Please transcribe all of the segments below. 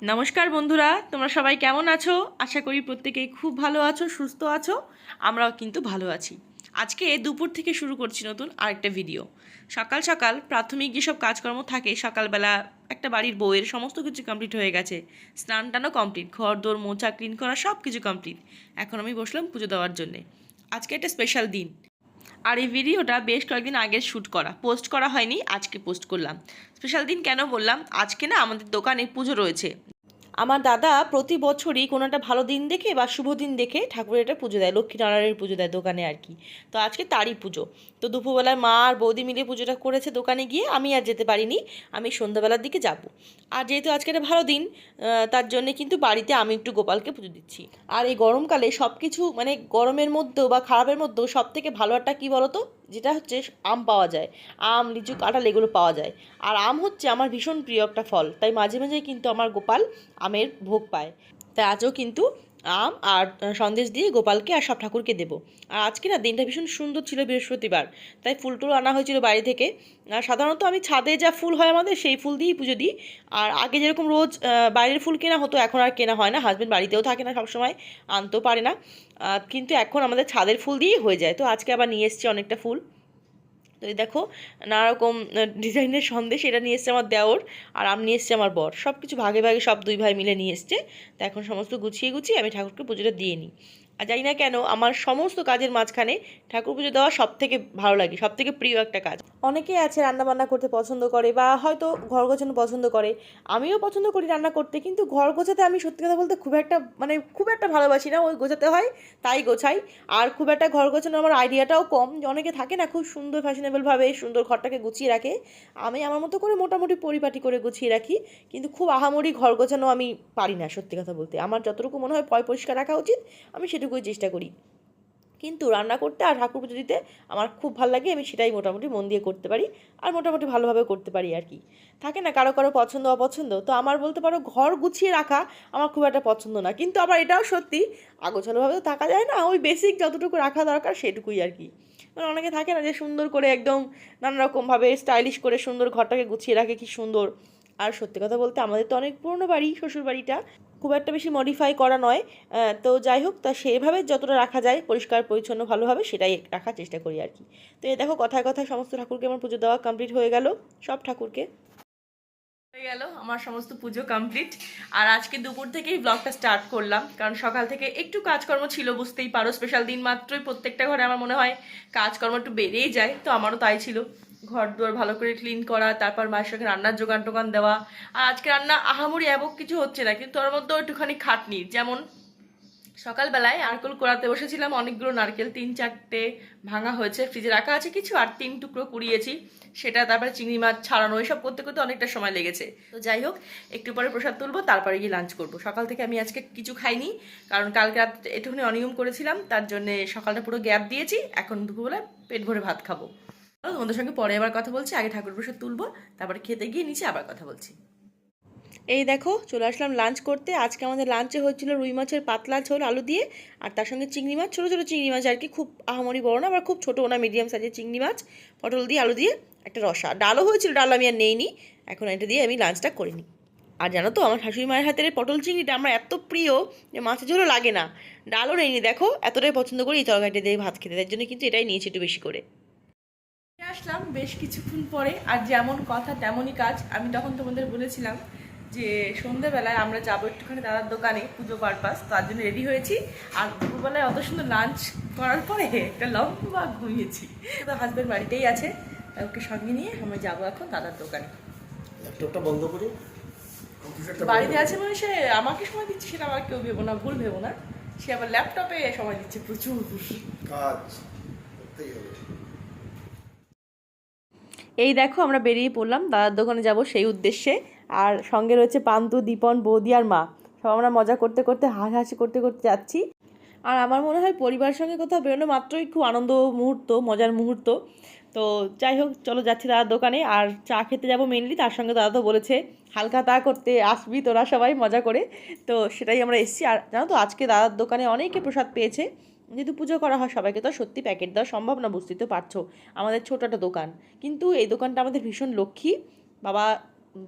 নমস্কার বন্ধুরা, তোমরা সবাই কেমন আছো? আশা করি প্রত্যেকেই খুব ভালো আছো, সুস্থ আছো। আমরাও কিন্তু ভালো আছি। আজকে দুপুর থেকে শুরু করছি নতুন আরেকটা ভিডিও। সকাল সকাল প্রাথমিক যেসব কাজকর্ম থাকে, সকালবেলা একটা বাড়ির বউয়ের সমস্ত কিছু কমপ্লিট হয়ে গেছে। স্নান টানও কমপ্লিট, ঘর দোর মোছা ক্লিন করা সব কিছু কমপ্লিট। এখন আমি বসলাম পুজো দেওয়ার জন্যে। আজকে একটা স্পেশাল দিন। আর এই ভিডিওটা বেশ কয়েকদিন আগে শ্যুট করা, পোস্ট করা হয়নি, আজকে পোস্ট করলাম। স্পেশাল দিন কেন বললাম? আজকে না আমাদের দোকানে পুজো রয়েছে। আমার দাদা প্রতি বছরই কোনো একটা ভালো দিন দেখে বা শুভ দিন দেখে ঠাকুরের একটা পুজো দেয়, লক্ষ্মীনারায়ণের পুজো দেয় দোকানে আর কি। তো আজকে তারই পুজো। তো দুপুরবেলায় মা আর বৌদি মিলে পুজোটা করেছে দোকানে গিয়ে, আমি আর যেতে পারিনি। আমি সন্ধ্যাবেলার দিকে যাব। আর যেহেতু আজকে একটা ভালো দিন, তার জন্যে কিন্তু বাড়িতে আমি একটু গোপালকে পুজো দিচ্ছি। আর এই গরমকালে সব কিছু মানে গরমের মধ্যেও বা খারাপের মধ্যেও সব থেকে ভালো একটা কী বলো তো, যেটা হচ্ছে আম পাওয়া যায়। আম, লিচু, কাঁঠাল এগুলো পাওয়া যায়। আর আম হচ্ছে আমার ভীষণ প্রিয় একটা ফল, তাই মাঝে মাঝেই কিন্তু আমার গোপাল আমের ভোগ পায়। তাই আজও কিন্তু আম আর সন্দেশ দিয়ে গোপালকে আর সব ঠাকুরকে দেবো। আর আজকে না দিনটা ভীষণ সুন্দর ছিল, বৃহস্পতিবার, তাই ফুল টুল আনা হয়েছিল বাড়ি থেকে। আর সাধারণত আমি ছাদে যা ফুল হয় আমাদের সেই ফুল দিয়েই পুজো দিই। আর আগে যেরকম রোজ বাইরের ফুল কেনা হতো, এখন আর কেনা হয় না। হাজব্যান্ড বাড়িতেও থাকে না সবসময়, আনতেও পারে না। কিন্তু এখন আমাদের ছাদের ফুল দিয়েই হয়ে যায়। তো আজকে আবার নিয়ে এসেছি অনেকটা ফুল। তো এই দেখো, নানারকম ডিজাইনের সন্দেশ, এটা নিয়ে এসছে আমার দেওর, আর আমি নিয়ে এসছে আমার বর। সব কিছু ভাগে ভাগে সব দুই ভাই মিলে নিয়ে এসছে। তো এখন সমস্ত গুছিয়ে গুছিয়ে আমি ঠাকুরকে পুজোটা দিয়ে নিই। আর জানি না কেন আমার সমস্ত কাজের মাঝখানে ঠাকুর পুজো দেওয়া সব থেকে ভালো লাগে, সব থেকে প্রিয় একটা কাজ। অনেকেই আছে রান্নাবান্না করতে পছন্দ করে বা হয়তো ঘর গোছানো পছন্দ করে। আমিও পছন্দ করি রান্না করতে, কিন্তু ঘর গোছাতে আমি সত্যি কথা বলতে খুব একটা ভালোবাসি না। ওই গোছাতে হয় তাই গোছাই। আর খুব একটা ঘর গোছানো আমার আইডিয়াটাও কম। যে অনেকে থাকে না খুব সুন্দর ফ্যাশনেবলভাবে সুন্দর ঘরটাকে গুছিয়ে রাখে, আমি আমার মতো করে মোটামুটি পরিপাটি করে গুছিয়ে রাখি। কিন্তু খুব আহামরি ঘর গোছানো আমি পারি না সত্যি কথা বলতে। আমার যতটুকু মনে হয় পরিষ্কার রাখা উচিত, আমি সেটুকুই চেষ্টা করি। কিন্তু রান্না করতে আর ঠাকুর পুজো দিতে আমার খুব ভালো লাগে, আমি সেটাই মোটামুটি মন দিয়ে করতে পারি। আর মোটামুটি ভালোভাবে করতে পারি আর কি। থাকে না কারো কারো পছন্দ অপছন্দ, তো আমার বলতে পারো ঘর গুছিয়ে রাখা আমার খুব একটা পছন্দ না। কিন্তু আবার এটাও সত্যি, আগোছালোভাবে তো থাকা যায় না, ওই বেসিক যতটুকু রাখা দরকার সেটুকুই আর কি। মানে অনেকে থাকে না যে সুন্দর করে একদম নানা রকমভাবে স্টাইলিশ করে সুন্দর ঘরটাকে গুছিয়ে রাখে, কি সুন্দর। আর সত্যি কথা বলতে আমাদের তো অনেক পুরনো বাড়ি, শ্বশুর বাড়িটা খুব একটা বেশি মডিফাই করা নয়। তো যাই হোক, তা সেভাবে যতটা রাখা যায় পরিষ্কার পরিচ্ছন্ন ভালোভাবে সেটাই রাখার চেষ্টা করি আর কি। তো এই দেখো, কথায় কথায় সমস্ত ঠাকুরকে আমার পুজো দেওয়া কমপ্লিট হয়ে গেল। সব ঠাকুরকে হয়ে গেল আমার সমস্ত পুজো কমপ্লিট। আর আজকে দুপুর থেকেই ব্লগটা স্টার্ট করলাম, কারণ সকাল থেকে একটু কাজকর্ম ছিল, বুঝতেই পারো স্পেশাল দিন মাত্রই প্রত্যেকটা ঘরে আমার মনে হয় কাজকর্ম একটু বেড়েই যায়। তো আমারও তাই ছিল, ঘর দুয়ার ভালো করে ক্লিন করা, তারপর মায়ের সঙ্গে রান্নার যোগান টোগান দেওয়া। আর আজকে রান্না আহামরি এমন কিছু হচ্ছে না, কিন্তু ওর মধ্যেও একটুখানি খাটনি। যেমন সকালবেলায় নারকেল কোড়াতে বসেছিলাম, অনেকগুলো নারকেল, 3-4টে ভাঙা হয়েছে, ফ্রিজে রাখা আছে কিছু, আর 3 টুকরো কুড়িয়েছি সেটা। তারপরে চিংড়ি মাছ ছাড়ানো, এসব করতে করতে অনেকটা সময় লেগেছে। তো যাই হোক, একটু পরে প্রসাদ তুলবো, তারপরে গিয়ে লাঞ্চ করবো। সকাল থেকে আমি আজকে কিছু খাইনি, কারণ কালকে রাত একটুখানি অনিয়ম করেছিলাম, তার জন্য সকালটা পুরো গ্যাপ দিয়েছি। এখন দুপুরবেলা পেট ভরে ভাত খাবো। তোমাদের সঙ্গে পরে আবার কথা বলছি, আগে ঠাকুর প্রসাদ তুলবো, তারপরে খেতে গিয়ে নিচে আবার কথা বলছি। এই দেখো, চলে আসলাম লাঞ্চ করতে। আজকে আমাদের লাঞ্চে হয়েছিল রুই মাছের পাতলা ঝোল আলু দিয়ে, আর তার সঙ্গে চিংড়ি মাছ, ছোটো ছোটো চিংড়ি মাছ আর কি, খুব আহামরি বড় না আবার খুব ছোটো না, মিডিয়াম সাইজের চিংড়ি মাছ, পটল দিয়ে আলু দিয়ে একটা রসা। ডালও হয়েছিল, ডাল আমি আর নেইনি, এখন এটা দিয়ে আমি লাঞ্চটা করিনি। আর জানো তো, আমার শাশুড়ি মায়ের হাতের পটল চিংড়িটা আমার এত প্রিয় যে মাছের ঝোলও লাগে না, ডালও নেইনি। দেখো এতটাই পছন্দ করি এই তরকারিটা দিয়ে ভাত খেতে, তার জন্য কিন্তু এটাই নিয়েছি একটু বেশি করে। আসলাম বেশ কিছুক্ষণ পরে, আর যেমন কথা তেমনই কাজ। আমি তখন তোমাদের বলেছিলাম যে সন্ধ্যেবেলায় আমরা যাবো একটুখানি দাদার দোকানে পুজো পারপাস, তার জন্য রেডি হয়েছি। আর দুপুরবেলায় অত সুন্দর লাঞ্চ করার পরে একটা লম্বা ঘুমিয়েছি। তো হাজব্যান্ড বাড়িতেই আছে, ওকে সঙ্গে নিয়ে আমরা যাবো এখন দাদার দোকানে। ল্যাপটপটা বন্ধ করি, বাড়িতে আছে মানে সে আমাকে সময় দিচ্ছে, সেটা আমার কেউ ভেবো না, ভুল ভেবো না। সে আবার ল্যাপটপে সময় দিচ্ছে প্রচুর। কাজ করতেই হবে। এই দেখো, আমরা বেরিয়ে পড়লাম দাদার দোকানে যাব সেই উদ্দেশ্যে। আর সঙ্গে রয়েছে পান্তু, দীপন, বৌদি আর মা। সব আমরা মজা করতে করতে হাসাহাসি করতে করতে যাচ্ছি। আর আমার মনে হয় পরিবারের সঙ্গে কোথাও বেরোনো মাত্রই খুব আনন্দ মুহূর্ত, মজার মুহূর্ত। তো যাই হোক, চলো যাচ্ছি দাদার দোকানে। আর চা খেতে যাবো মেনলি, তার সঙ্গে দাদা তো বলেছে হালকা তা করতে আসবি তোরা সবাই মজা করে। তো সেটাই আমরা এসেছি। আর জানো তো, আজকে দাদার দোকানে অনেকে প্রসাদ পেয়েছে। যেহেতু পুজো করা হয়, সবাইকে তো সত্যি প্যাকেট দেওয়া সম্ভব না, বুঝতেই তো পারছো। আমাদের ছোট একটা দোকান, কিন্তু এই দোকানটা আমাদের ভীষণ লক্ষ্মী। বাবা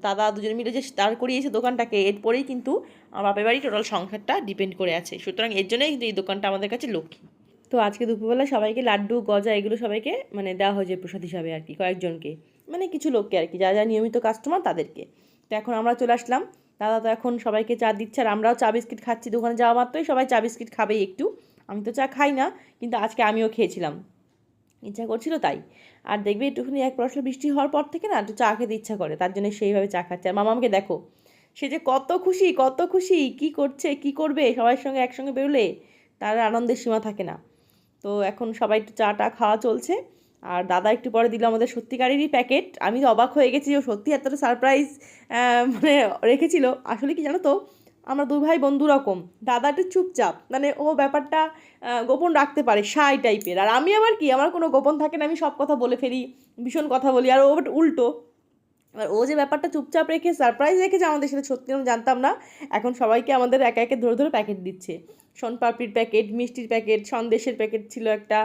দাদা দুজনে মিলে যে দাঁড় করিয়েছে দোকানটাকে, এরপরেই কিন্তু আমার বাপের বাড়ি টোটাল সংসারটা ডিপেন্ড করে আছে। সুতরাং এর জন্যই কিন্তু এই দোকানটা আমাদের কাছে লক্ষ্মী। তো আজকে দুপুরবেলা সবাইকে লাড্ডু গজা এগুলো সবাইকে মানে দেওয়া হয়েছে প্রসাদ হিসাবে আর কি, কয়েকজনকে মানে কিছু লোককে আর কি, যা যা নিয়মিত কাস্টমার তাদেরকে। তো এখন আমরা চলে আসলাম, দাদা তো এখন সবাইকে চা দিচ্ছে আর আমরাও চা বিস্কিট খাচ্ছি। দোকানে যাওয়া মাত্রই সবাই চা বিস্কিট খাবেই একটু। আমি তো চা খাই না, কিন্তু আজকে আমিও খেয়েছিলাম, ইচ্ছা করছিল তাই। আর দেখবে একটুখানি এক পরশলা বৃষ্টি হওয়ার পর থেকে না একটু চা খেতে ইচ্ছা করে, তার জন্য সেইভাবে চা খাচ্ছে। আর মামাকে দেখো, সে যে কত খুশি কত খুশি, কি করছে কি করবে সবার সঙ্গে একসঙ্গে বেরোলে তার আনন্দের সীমা থাকে না। তো এখন সবাই একটু চাটা খাওয়া চলছে। আর দাদা একটু পরে দিল আমাদের সত্যিকারেরই প্যাকেট। আমি তো অবাক হয়ে গেছি, ও সত্যি এতটা সারপ্রাইজ মানে রেখেছিল। আসলে কি জানো তো, আমরা দুই ভাই বন্ধু রকম। দাদা একটু চুপচাপ, মানে ও ব্যাপারটা গোপন রাখতে পারে, শাই টাইপের। আর আমি আবার কি, আমার কোনো গোপন থাকে না, আমি সব কথা বলে ফেলি, ভীষণ কথা বলি। আর ও উল্টো, এবার ও যে ব্যাপারটা চুপচাপ রেখে সারপ্রাইজ রেখেছে আমাদের, সেটা সত্যি আমি জানতাম না। এখন সবাইকে আমাদের একে একে ধরে ধরে প্যাকেট দিচ্ছে, শনপাপড়ির প্যাকেট, মিষ্টির প্যাকেট, সন্দেশের প্যাকেট ছিল একটা,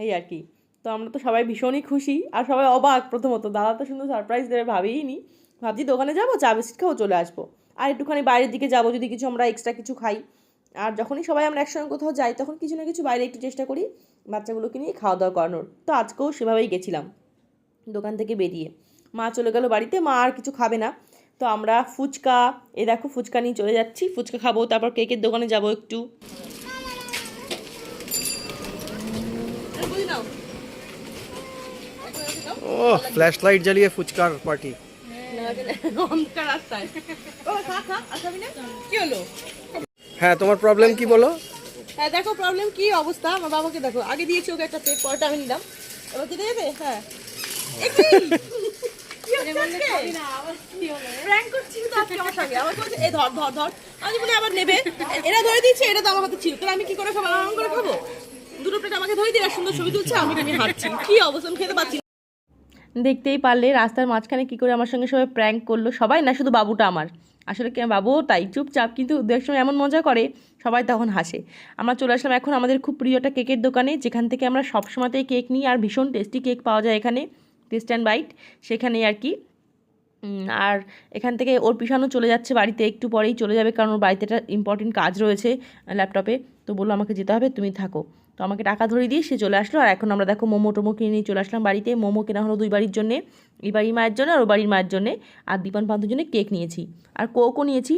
এই আর কি। তো আমরা তো সবাই ভীষণই খুশি আর সবাই অবাক। প্রথমত দাদা তো সুন্দর সারপ্রাইজ দেবে ভাবিই নি, ভাবছি দোকানে যাবো চা বিস্কিট খাবো চলে আসবো, আর একটুখানি বাইরের দিকে যাবো যদি কিছু আমরা এক্সট্রা কিছু খাই। আর যখনই সবাই আমরা একসঙ্গে কোথাও যাই তখন কিছু না কিছু বাইরে একটু চেষ্টা করি বাচ্চাগুলোকে নিয়ে খাওয়া দাওয়া করানোর। তো আজকেও সেভাবেই গেছিলাম দোকান থেকে বেরিয়ে। মা চলে গেল বাড়িতে, মা আর কিছু খাবে না। তো আমরা ফুচকা, দেখো ফুচকা নিয়ে চলে যাচ্ছি, ফুচকা খাবো, তারপর কেকের দোকানে যাবো একটু। ও ফ্ল্যাশ লাইট জ্বালিয়ে ফুচকার পার্টি। কি হলো? হ্যাঁ, তোমার প্রবলেম কি বলো? হ্যাঁ দেখো প্রবলেম কি অবস্থা, আমার বাবাকে দেখো, আগে দিয়েছি ওকে একটা প্লেট, পরটা আমি নিলাম, এবার যেতে যাবে। হ্যাঁ প্র্যাঙ্ক করছিস তো আজকে আমার সঙ্গে, আমাকে বলছে এই ধর ধর ধর, আমি বলে আবার নেবে, এরা ধরে দিচ্ছে, এটা তো আমার হাতে ছিল, তাহলে আমি কি করে খাবো, আরাম করে খাবো? দুটো প্লেট আমাকে ধরে দিয়ে সুন্দর ছবি তুলছে, আমি হাঁটছি, কি অবস্থা, আমি খেতে পাচ্ছি। দেখতেই পারলে রাস্তার মাঝখানে কি করে আমার সঙ্গে সবাই প্র্যাঙ্ক করলো, সবাই না শুধু বাবুটা আমার, আসলে কি বাবুও তাই চুপচাপ, কিন্তু দু এক সময় এমন মজা করে সবাই তখন হাসে। আমরা চলে আসলাম এখন আমাদের খুব প্রিয় একটা কেকের দোকানে, যেখান থেকে আমরা সবসময়তেই কেক নিই, আর ভীষণ টেস্টি কেক পাওয়া যায় এখানে, টেস্ট অ্যান্ড বাইট, সেখানেই আর কি। আর এখান থেকে ওর পিছানো চলে যাচ্ছে বাড়িতে, একটু পরেই চলে যাবে, কারণ ওর বাড়িতে একটা ইম্পর্টেন্ট কাজ রয়েছে ল্যাপটপে। তো বললো আমাকে যেতে হবে, তুমি থাকো। তো আমাকে টাকা ধরে দিয়ে সে চলে আসলো। আর এখন আমরা দেখো মোমো টোমো কিনে নিয়ে চলে আসলাম বাড়িতে। মোমো কেনা হলো দুই বাড়ির জন্যে, এই বাড়ির মায়ের জন্য আর ও বাড়ির মায়ের জন্যে। আর দীপান পান্তুর জন্য কেক নিয়েছি, আর কোকও নিয়েছি।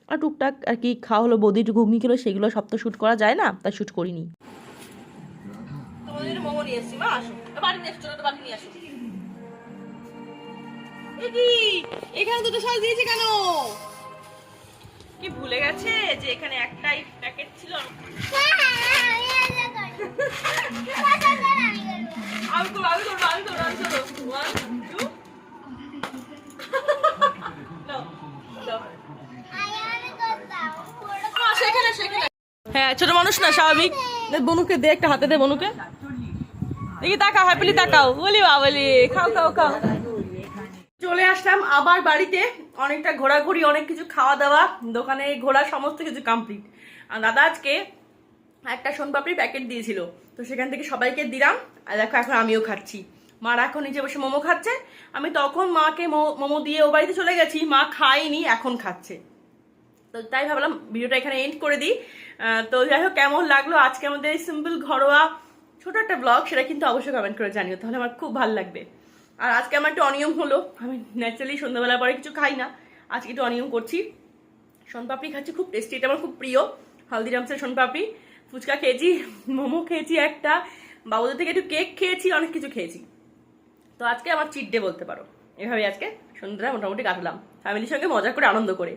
আর টুকটাক আর কি খাওয়া হলো, বৌদি একটু ঘুগনি খেলো, সেগুলো সব তো শ্যুট করা যায় না, তাই শ্যুট করিনি। তোমাদের মোমো নিয়ে এসছি, মা আসো বাড়ি নিয়ে আসো, চলো বাড়ি নিয়ে আসো। এখানে দুটো সস দিয়েছে কেন? কি ভুলে গেছে যে এখানে একটাই প্যাকেট ছিল? হ্যাঁ ছোট মানুষ না, স্বাভাবিক। বনুকে দে একটা, হাতে দে বনুকে, দেখি তাকাও, হ্যাপিলি তাকাও, বলি বাবলি, খাও খাও খাও। চলে আসলাম আবার বাড়িতে, অনেকটা ঘোরাঘুরি, অনেক কিছু খাওয়া দাওয়া, দোকানে ঘোরা, সমস্ত কিছু কমপ্লিট। আর দাদা আজকে একটা সোনপাপড়ি প্যাকেট দিয়েছিল, তো সেখান থেকে সবাইকে দিলাম। আর দেখো এখন আমিও খাচ্ছি, মারা এখন নিচে বসে মোমো খাচ্ছে, আমি তখন মাকে মোমো দিয়ে ও বাড়িতে চলে গেছি, মা খায়নি এখন খাচ্ছে। তো তাই ভাবলাম ভিডিওটা এখানে এন্ড করে দিই। তো যাই হোক, কেমন লাগলো আজকে আমাদের এই সিম্পল ঘরোয়া ছোট একটা ব্লগ, সেটা কিন্তু অবশ্যই কমেন্ট করে জানিও, তাহলে আমার খুব ভালো লাগবে। আর আজকে আমার একটু অনিয়ম হলো, আমি ন্যাচারালি সন্ধ্যাবেলার পরে কিছু খাই না, আজকে একটু অনিয়ম করছি। সোনপাপড়ি খাচ্ছি, খুব টেস্টি, এটা আমার খুব প্রিয়, হালদিরামসের সোনপাপড়ি। ফুচকা খেয়েছি, মোমো খেয়েছি একটা, বাবুদের থেকে একটু কেক খেয়েছি, অনেক কিছু খেয়েছি। তো আজকে আমার চিট ডে বলতে পারো, এভাবে আজকে সন্ধ্যাটা মোটামুটি কাটলাম ফ্যামিলির সঙ্গে মজা করে, আনন্দ করে।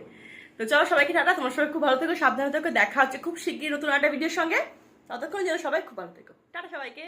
তো চলো সবাইকে টাটা, তোমার সবাই খুব ভালো থেকো, সাবধানে থেকো, দেখা হচ্ছে খুব শীঘ্রই নতুন একটা ভিডিওর সঙ্গে। ততক্ষণ যেন সবাই খুব ভালো থেকো, টাটা সবাইকে।